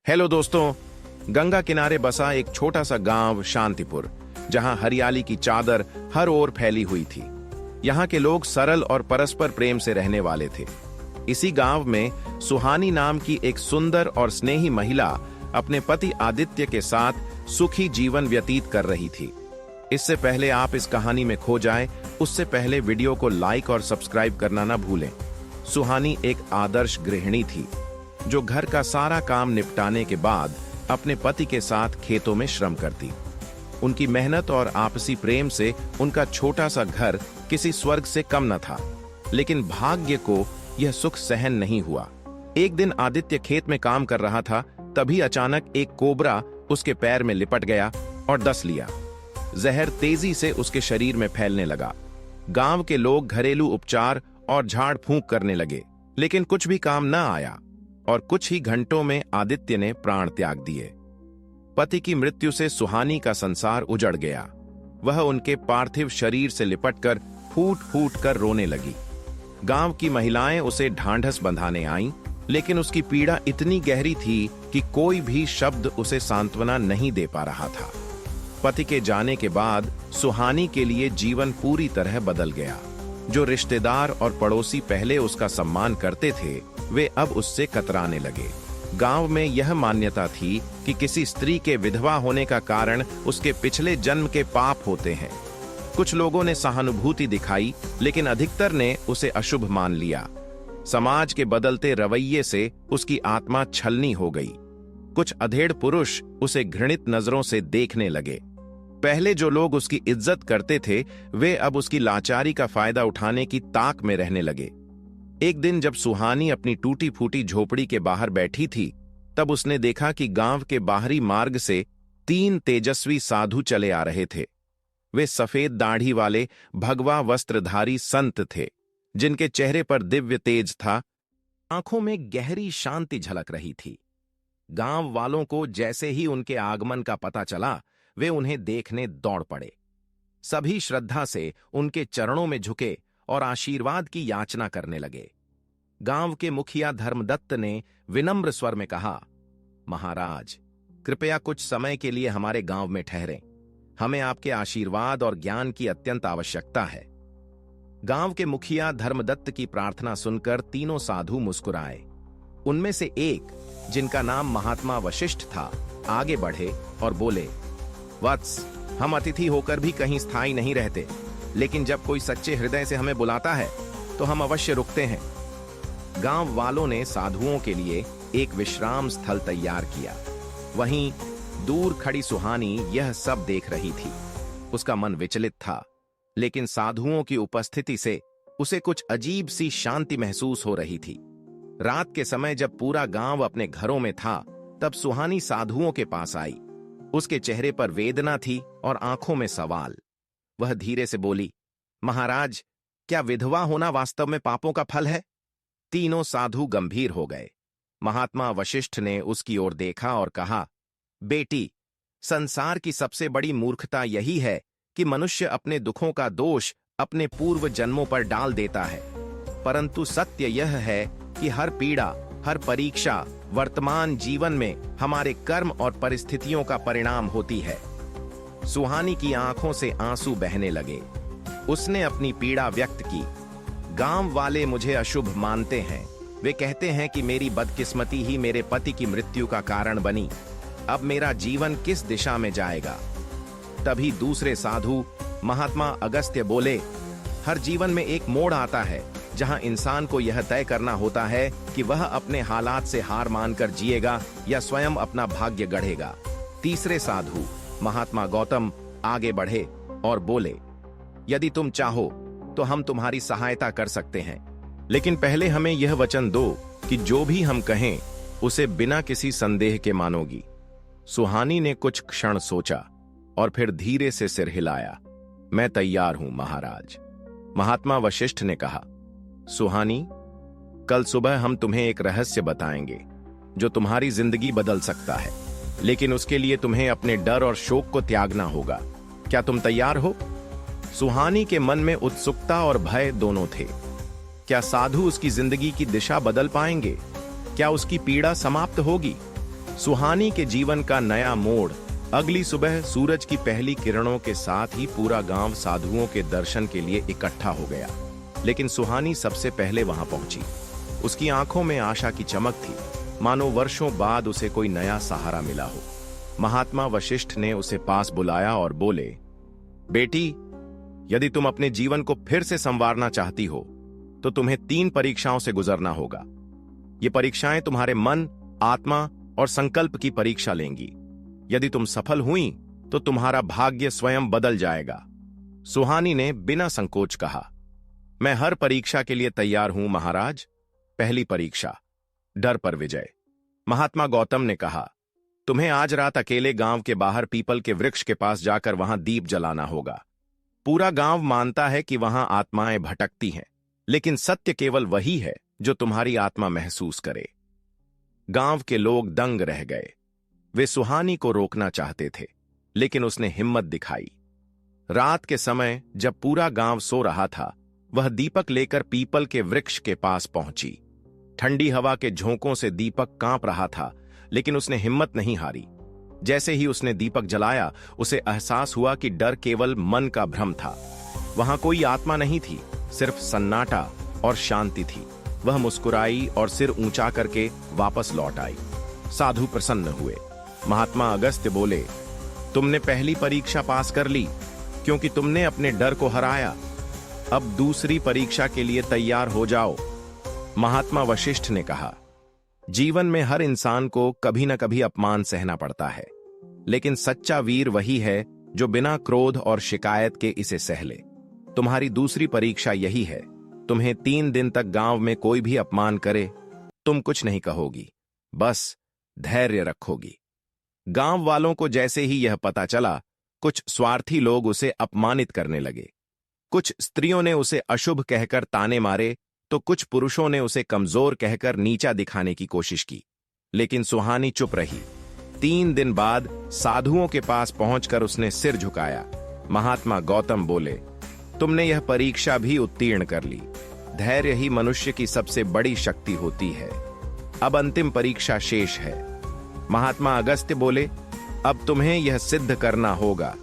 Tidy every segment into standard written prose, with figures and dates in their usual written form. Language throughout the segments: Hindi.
हेलो दोस्तों, गंगा किनारे बसा एक छोटा सा गांव शांतिपुर, जहां हरियाली की चादर हर ओर फैली हुई थी। यहाँ के लोग सरल और परस्पर प्रेम से रहने वाले थे। इसी गांव में सुहानी नाम की एक सुंदर और स्नेही महिला अपने पति आदित्य के साथ सुखी जीवन व्यतीत कर रही थी। इससे पहले आप इस कहानी में खो जाएं, उससे पहले वीडियो को लाइक और सब्सक्राइब करना ना भूलें। सुहानी एक आदर्श गृहिणी थी, जो घर का सारा काम निपटाने के बाद अपने पति के साथ खेतों में श्रम करती। उनकी मेहनत और आपसी प्रेम से उनका छोटा सा घर किसी स्वर्ग से कम न था। लेकिन भाग्य को यह सुख सहन नहीं हुआ। एक दिन आदित्य खेत में काम कर रहा था, तभी अचानक एक कोबरा उसके पैर में लिपट गया और डस लिया। जहर तेजी से उसके शरीर में फैलने लगा। गांव के लोग घरेलू उपचार और झाड़ फूंक करने लगे, लेकिन कुछ भी काम न आया और कुछ ही घंटों में आदित्य ने प्राण त्याग दिए। पति की मृत्यु से सुहानी का संसार उजड़ गया। वह उनके पार्थिव शरीर से लिपटकर फूट फूट कर रोने लगी। गांव की महिलाएं उसे ढांढस बंधाने आईं, लेकिन उसकी पीड़ा इतनी गहरी थी कि कोई भी शब्द उसे सांत्वना नहीं दे पा रहा था। पति के जाने के बाद सुहानी के लिए जीवन पूरी तरह बदल गया। जो रिश्तेदार और पड़ोसी पहले उसका सम्मान करते थे, वे अब उससे कतराने लगे। गांव में यह मान्यता थी कि किसी स्त्री के विधवा होने का कारण उसके पिछले जन्म के पाप होते हैं। कुछ लोगों ने सहानुभूति दिखाई, लेकिन अधिकतर ने उसे अशुभ मान लिया। समाज के बदलते रवैये से उसकी आत्मा छलनी हो गई। कुछ अधेड़ पुरुष उसे घृणित नजरों से देखने लगे। पहले जो लोग उसकी इज्जत करते थे, वे अब उसकी लाचारी का फायदा उठाने की ताक में रहने लगे। एक दिन जब सुहानी अपनी टूटी फूटी झोपड़ी के बाहर बैठी थी, तब उसने देखा कि गांव के बाहरी मार्ग से 3 तेजस्वी साधु चले आ रहे थे। वे सफेद दाढ़ी वाले भगवा वस्त्रधारी संत थे, जिनके चेहरे पर दिव्य तेज था। आंखों में गहरी शांति झलक रही थी। गांव वालों को जैसे ही उनके आगमन का पता चला, वे उन्हें देखने दौड़ पड़े। सभी श्रद्धा से उनके चरणों में झुके और आशीर्वाद की याचना करने लगे। गांव के मुखिया धर्मदत्त ने विनम्र स्वर में कहा, महाराज, कृपया कुछ समय के लिए हमारे गांव में ठहरें। हमें आपके आशीर्वाद और ज्ञान की अत्यंत आवश्यकता है। गांव के मुखिया धर्मदत्त की प्रार्थना सुनकर तीनों साधु मुस्कुराए। उनमें से एक, जिनका नाम महात्मा वशिष्ठ था, आगे बढ़े और बोले, वत्स, हम अतिथि होकर भी कहीं स्थायी नहीं रहते, लेकिन जब कोई सच्चे हृदय से हमें बुलाता है तो हम अवश्य रुकते हैं। गांव वालों ने साधुओं के लिए एक विश्राम स्थल तैयार किया। वहीं दूर खड़ी सुहानी यह सब देख रही थी। उसका मन विचलित था, लेकिन साधुओं की उपस्थिति से उसे कुछ अजीब सी शांति महसूस हो रही थी। रात के समय जब पूरा गांव अपने घरों में था, तब सुहानी साधुओं के पास आई। उसके चेहरे पर वेदना थी और आंखों में सवाल। वह धीरे से बोली, महाराज, क्या विधवा होना वास्तव में पापों का फल है? तीनों साधु गंभीर हो गए। महात्मा वशिष्ठ ने उसकी ओर देखा और कहा, बेटी, संसार की सबसे बड़ी मूर्खता यही है कि मनुष्य अपने दुखों का दोष अपने पूर्व जन्मों पर डाल देता है। परंतु सत्य यह है कि हर पीड़ा, हर परीक्षा वर्तमान जीवन में हमारे कर्म और परिस्थितियों का परिणाम होती है। सुहानी की आंखों से आंसू बहने लगे। उसने अपनी पीड़ा व्यक्त की। गांव वाले मुझे अशुभ मानते हैं। वे कहते हैं कि मेरी बदकिस्मती ही मेरे पति की मृत्यु का कारण बनी। अब मेरा जीवन किस दिशा में जाएगा? तभी दूसरे साधु महात्मा अगस्त्य बोले, हर जीवन में एक मोड़ आता है जहां इंसान को यह तय करना होता है कि वह अपने हालात से हार मानकर जिएगा या स्वयं अपना भाग्य गढ़ेगा। तीसरे साधु महात्मा गौतम आगे बढ़े और बोले, यदि तुम चाहो तो हम तुम्हारी सहायता कर सकते हैं, लेकिन पहले हमें यह वचन दो कि जो भी हम कहें उसे बिना किसी संदेह के मानोगी। सुहानी ने कुछ क्षण सोचा और फिर धीरे से सिर हिलाया। मैं तैयार हूं महाराज। महात्मा वशिष्ठ ने कहा, सुहानी, कल सुबह हम तुम्हें एक रहस्य बताएंगे जो तुम्हारी जिंदगी बदल सकता है, लेकिन उसके लिए तुम्हें अपने डर और शोक को त्यागना होगा। क्या तुम तैयार हो? सुहानी के मन में उत्सुकता और भय दोनों थे। क्या साधु उसकी जिंदगी की दिशा बदल पाएंगे? क्या उसकी पीड़ा समाप्त होगी? सुहानी के जीवन का नया मोड़। अगली सुबह सूरज की पहली किरणों के साथ ही पूरा गांव साधुओं के दर्शन के लिए इकट्ठा हो गया, लेकिन सुहानी सबसे पहले वहां पहुंची। उसकी आंखों में आशा की चमक थी, मानो वर्षों बाद उसे कोई नया सहारा मिला हो। महात्मा वशिष्ठ ने उसे पास बुलाया और बोले, बेटी, यदि तुम अपने जीवन को फिर से संवारना चाहती हो तो तुम्हें 3 परीक्षाओं से गुजरना होगा। ये परीक्षाएं तुम्हारे मन, आत्मा और संकल्प की परीक्षा लेंगी। यदि तुम सफल हुई तो तुम्हारा भाग्य स्वयं बदल जाएगा। सुहानी ने बिना संकोच कहा, मैं हर परीक्षा के लिए तैयार हूं महाराज। पहली परीक्षा, डर पर विजय। महात्मा गौतम ने कहा, तुम्हें आज रात अकेले गांव के बाहर पीपल के वृक्ष के पास जाकर वहां दीप जलाना होगा। पूरा गांव मानता है कि वहां आत्माएं भटकती हैं, लेकिन सत्य केवल वही है जो तुम्हारी आत्मा महसूस करे। गांव के लोग दंग रह गए। वे सुहानी को रोकना चाहते थे, लेकिन उसने हिम्मत दिखाई। रात के समय जब पूरा गांव सो रहा था, वह दीपक लेकर पीपल के वृक्ष के पास पहुंची। ठंडी हवा के झोंकों से दीपक कांप रहा था, लेकिन उसने हिम्मत नहीं हारी। जैसे ही उसने दीपक जलाया, उसे एहसास हुआ कि डर केवल मन का भ्रम था। वहां कोई आत्मा नहीं थी, सिर्फ सन्नाटा और शांति थी। वह मुस्कुराई और सिर ऊंचा करके वापस लौट आई। साधु प्रसन्न हुए। महात्मा अगस्त्य बोले, तुमने पहली परीक्षा पास कर ली क्योंकि तुमने अपने डर को हराया। अब दूसरी परीक्षा के लिए तैयार हो जाओ। महात्मा वशिष्ठ ने कहा, जीवन में हर इंसान को कभी न कभी अपमान सहना पड़ता है, लेकिन सच्चा वीर वही है जो बिना क्रोध और शिकायत के इसे सह ले। तुम्हारी दूसरी परीक्षा यही है। तुम्हें 3 दिन तक गांव में कोई भी अपमान करे, तुम कुछ नहीं कहोगी, बस धैर्य रखोगी। गांव वालों को जैसे ही यह पता चला, कुछ स्वार्थी लोग उसे अपमानित करने लगे। कुछ स्त्रियों ने उसे अशुभ कहकर ताने मारे, तो कुछ पुरुषों ने उसे कमजोर कहकर नीचा दिखाने की कोशिश की, लेकिन सुहानी चुप रही। 3 दिन बाद साधुओं के पास पहुंचकर उसने सिर झुकाया। महात्मा गौतम बोले, तुमने यह परीक्षा भी उत्तीर्ण कर ली। धैर्य ही मनुष्य की सबसे बड़ी शक्ति होती है। अब अंतिम परीक्षा शेष है। महात्मा अगस्त्य बोले, अब तुम्हें यह सिद्ध करना होगा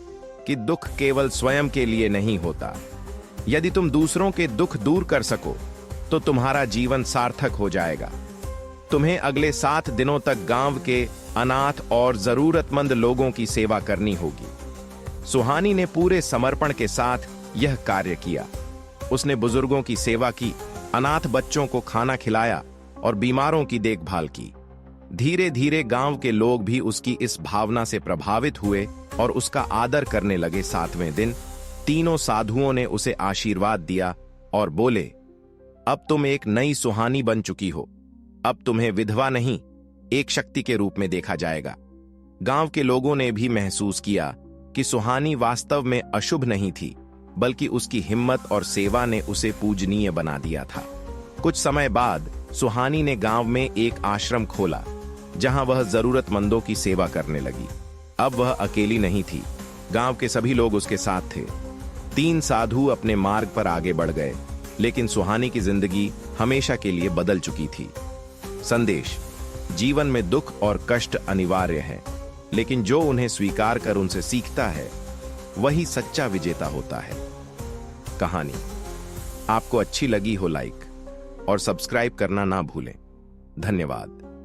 कि दुख केवल स्वयं के लिए नहीं होता। यदि तुम दूसरों के दुख दूर कर सको तो तुम्हारा जीवन सार्थक हो जाएगा। तुम्हें अगले 7 दिनों तक गांव के अनाथ और जरूरतमंद लोगों की सेवा करनी होगी। सुहानी ने पूरे समर्पण के साथ यह कार्य किया। उसने बुजुर्गों की सेवा की, अनाथ बच्चों को खाना खिलाया और बीमारों की देखभाल की। धीरे धीरे गांव के लोग भी उसकी इस भावना से प्रभावित हुए और उसका आदर करने लगे। 7वें दिन तीनों साधुओं ने उसे आशीर्वाद दिया और बोले, अब तुम एक नई सुहानी बन चुकी हो। अब तुम्हें विधवा नहीं, एक शक्ति के रूप में देखा जाएगा। गांव के लोगों ने भी महसूस किया कि सुहानी वास्तव में अशुभ नहीं थी, बल्कि उसकी हिम्मत और सेवा ने उसे पूजनीय बना दिया था। कुछ समय बाद सुहानी ने गांव में एक आश्रम खोला, जहां वह जरूरतमंदों की सेवा करने लगी। अब वह अकेली नहीं थी, गांव के सभी लोग उसके साथ थे। 3 साधु अपने मार्ग पर आगे बढ़ गए, लेकिन सुहानी की जिंदगी हमेशा के लिए बदल चुकी थी। संदेश: जीवन में दुख और कष्ट अनिवार्य है, लेकिन जो उन्हें स्वीकार कर उनसे सीखता है, वही सच्चा विजेता होता है। कहानी आपको अच्छी लगी हो लाइक और सब्सक्राइब करना ना भूलें। धन्यवाद।